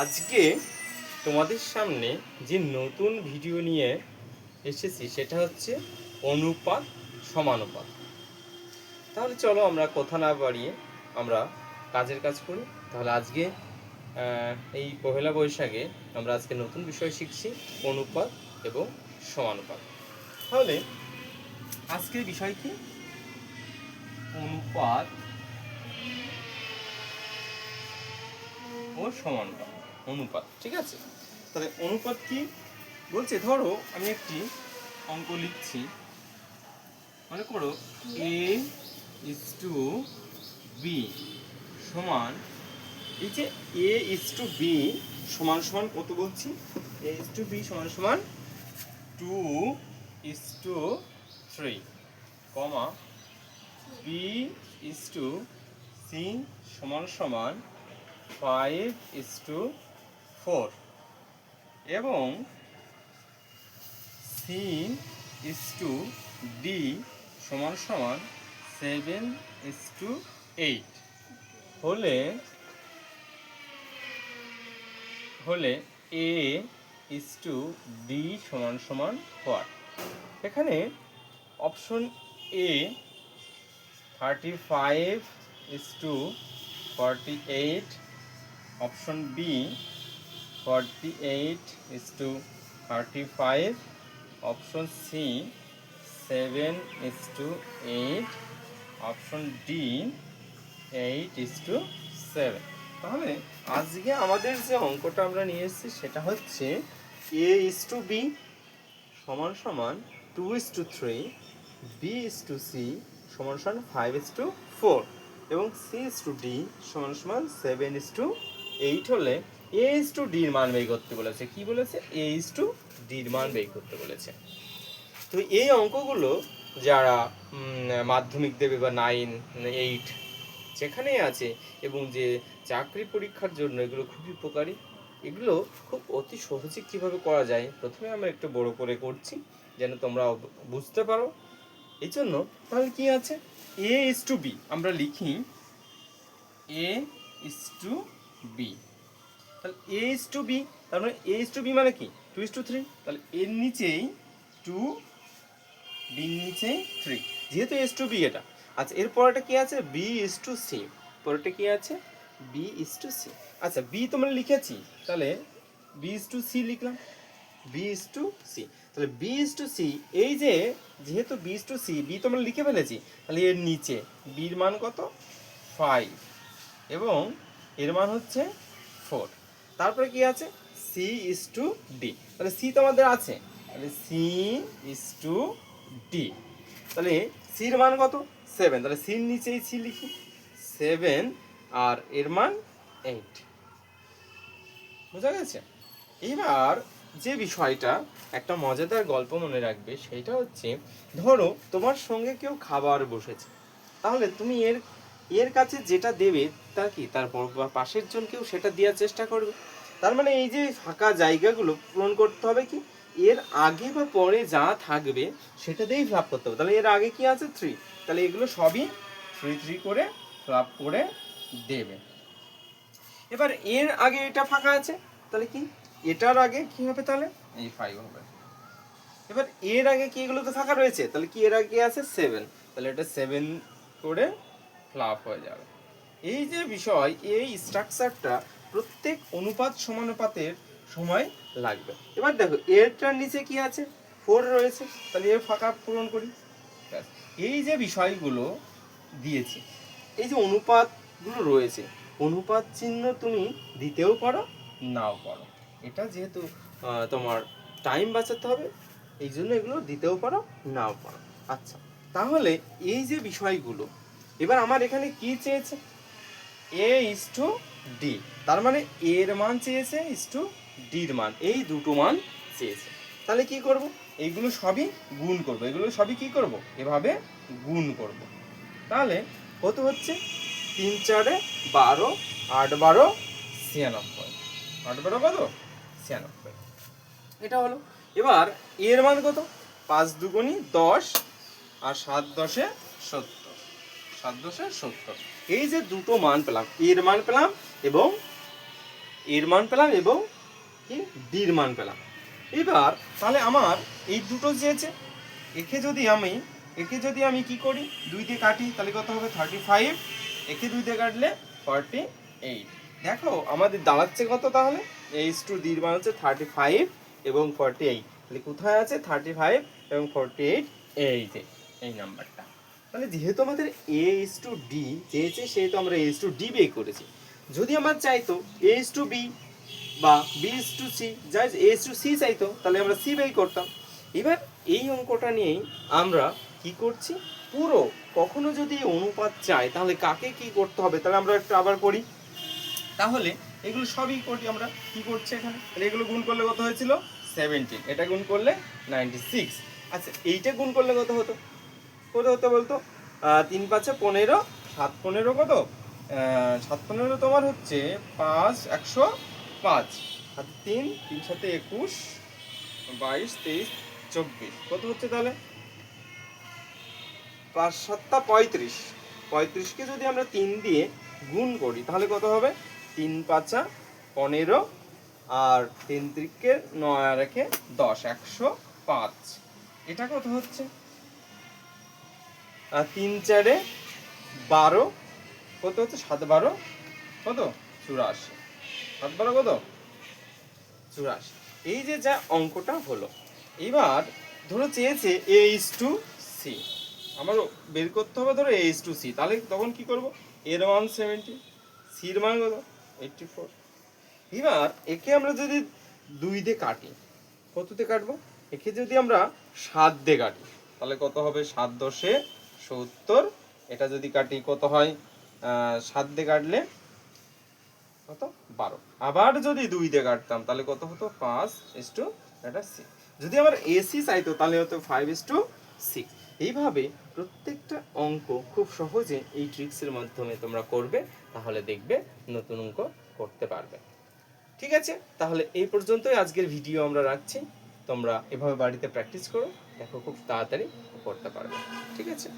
আজকে তোমাদের সামনে যে নতুন ভিডিও নিয়ে এসেছি সেটা হচ্ছে অনুপাত সমানুপাত। তাহলে চলো আমরা কথা না বাড়িয়ে আমরা কাজের কাজ করি। তাহলে আজকে এই পহেলা বৈশাখে আমরা আজকে নতুন বিষয় শিখছি অনুপাত এবং সমানুপাত। তাহলে আজকের বিষয় কি? অনুপাত ও সমানুপাত। অনুপাত, ঠিক আছে। তাহলে অনুপাত কি বলছে? ধরো আমি একটি অঙ্ক লিখছি, মনে করো a:b সমান, এই যে a:b সমান সমান কত বলছি? a:b সমান সমান 2:3, কমা b:c সমান সমান 5:4 এবং c:d সমান সমান 7:8 হলে a:d সমান সমান what? এখানে option A 35:48, option B 48:35, option C 7:8, option D 8:7। তাহলে আজকে আমাদের যে অঙ্কটা আমরা নিয়ে এসেছি সেটা হচ্ছে a:b সমান সমান 2:3, b:c সমান সমান 5:4 এবং c:d সমান সমান 7:8 হলে a:d এর মান বের করতে বলেছে। কি বলেছে? a:d এর মান বের করতে বলেছে। তো এই অঙ্কগুলো যারা মাধ্যমিক দেবে বা 9, 8 যেখানেই আছে এবং যে চাকরি পরীক্ষার জন্য এগুলো খুবই উপকারী। এগুলো খুব অতি সহজে কীভাবে করা যায়, প্রথমে আমরা একটু বড় করে করছি যেন তোমরা বুঝতে পারো। এই জন্য তাহলে কি আছে? a:b আমরা লিখি a:b। তাহলে a:b, তার মানে a:b মানে কি? 2:3। তাহলে এর নিচেই 2, b নিচেই 3, যেহেতু a:b এটা। আচ্ছা, এরপরটা কি আছে? b:c। পরেরটা কি আছে? b:c। আচ্ছা, b তোমরা লিখেছি, তাহলে b:c লিখলাম, b:c। তাহলে b:c, এই যে যেহেতু b:c, b তোমরা লিখে ফেলেছি, তাহলে এর নিচে b এর মান কত? 5 এবং এর মান হচ্ছে 4। তারপরে কি আছে? c:d। তাহলে c তোমাদের আছে, তাহলে c:d। তাহলে c এর মান কত? 7। তাহলে c এর নিচেই c লিখি, 7 আর এর মান 8। বোঝা গেছে? এবার যে বিষয়টা একটা মজাদার গল্প মনে রাখবে সেটা হচ্ছে, ধরো তোমার সঙ্গে কেউ খাবার বসেছে, তাহলে তুমি এর কাছে যেটা দেবে তার কি তার পাশের জন কেউ সেটা দেওয়ার চেষ্টা করবে। তার মানে এই যে ফাঁকা জায়গাগুলো পূরণ করতে হবে কি, এর আগে বা পরে যা থাকবে সেটা দিয়েই ফিল আপ করতে হবে। তাহলে এর আগে কি আছে? 3, তাহলে এগুলো সবই 3 করে ফিল আপ করে দেবে। এবার এর আগে এটা ফাঁকা আছে, তাহলে কি এটার আগে কি হবে? তাহলে এই 5 হবে। এবার এর আগে কি এগুলো তো ফাঁকা রয়েছে, তাহলে কি এর আগে আছে 7, তাহলে এটা 7 করে ফ্লাপ হয়ে যাবে। এই যে বিষয়, এই স্ট্রাকচারটা প্রত্যেক অনুপাত সমানুপাতের সময় লাগবে। এবার দেখো এরটার নিচে কি আছে? 4 রয়েছে, তাহলে এর ফাঁকা পূরণ করি। এই যে বিষয়গুলো দিয়েছি, এই যে অনুপাতগুলো রয়েছে, অনুপাত চিহ্ন তুমি দিতেও পারো নাও পারো। এটা যেহেতু তোমার টাইম বাঁচাতে হবে, এই জন্য এগুলো দিতেও পারো নাও পারো। আচ্ছা, তাহলে এই যে বিষয়গুলো, এবার আমার এখানে কি চেয়েছে? a:d, তার মানে এর মান চেয়েছে d এর মান, এই দুটো মান চেয়েছে। তাহলে কি করব? এইগুলো সবই গুণ করব, এগুলো সবই কি করব? এভাবে গুণ করব। তাহলে কত হচ্ছে? 3 4 12, 8 12 96, 8 12 কত? 96। এটা হলো। এবার এর মান কত? 5 2 10 আর 7 10 70, 7 10 70। এই যে দুটো মান পেলাম, এর মান পেলাম এবং এর মান পেলাম এবং কি ডির মান পেলাম। এবার তাহলে আমার এই দুটো চেয়েছে, একে যদি আমি কি করি 2 দিয়ে কাটি তাহলে কত হবে 35, একে 2 দিয়ে কাটলে 48। দেখো আমাদের দাঁড়াচ্ছে কত তাহলে, এইচ টু ডির মান হচ্ছে 35 এবং 48, তাহলে কোথায় আছে 35 এবং 48, এই যে এই নাম্বারটা। তাহলে যেহেতু আমাদের এ ইস টু ডি চেয়েছে সেহেতু আমরা এ ইস টু ডি বের করেছি। যদি আমার চাইতো এ ইস টু বি বা বি ইস টু সি, যা এ ইস টু সি চাইতো তাহলে আমরা সি বের করতাম। এবার এই অঙ্কটা নিয়েই আমরা কি করছি, পুরো কখনো যদি অনুপাত চাই তাহলে কাকে কি করতে হবে, তাহলে আমরা একটু আবার করি। তাহলে এগুলো সবই করি আমরা, কি করছি এখানে, তাহলে এগুলো গুণ করলে কত হয়েছিল 17, এটা গুণ করলে 96। আচ্ছা এইটা গুণ করলে কত হতো, কত হতো বলতো, 3 5 15, 7 15 কত, 7 15 তোমার হচ্ছে 5 105, আর 3 3 7 21 22 23 24, কত হচ্ছে তাহলে 5 7 35, 35কে যদি আমরা 3 দিয়ে গুণ করি তাহলে কত হবে 3 5 15, আর 3 3কে 9 আর একে 10, 105। এটা কত হচ্ছে, আর 3 4 12, কত হচ্ছে 7 12 কত 84, 7 12 কত 84। এই যে যা অঙ্কটা হলো। এবার ধরো চেয়েছে এ ইস টু সি, আমার বের করতে হবে ধরো এ ইস টু সি, তাহলে তখন কি করব, এর মান 70, সির মান কত 84। এবার একে আমরা যদি 2 দিয়ে কাটি, কত দিয়ে কাটবো, একে যদি আমরা 7 দিয়ে কাটি তাহলে কত হবে 7 10 70, এটা যদি কাটি কত হয় 7 দিয়ে কাটলে কত 12, আবার যদি 2 দিয়ে কাটতাম তাহলে কত হতো 5 ইস টু এটা 6, যদি আবার এসি চাইতো তাহলে হতো 5 ইস টু 6। এইভাবে প্রত্যেকটা অঙ্ক খুব সহজে এই ট্রিক্সের মাধ্যমে তোমরা করবে, তাহলে দেখবে নতুন অঙ্ক করতে পারবে। ঠিক আছে, তাহলে এই পর্যন্তই আজকের ভিডিও আমরা রাখছি। তোমরা এভাবে বাড়িতে প্র্যাকটিস করো, দেখো খুব তাড়াতাড়ি করতে পারবে। ঠিক আছে।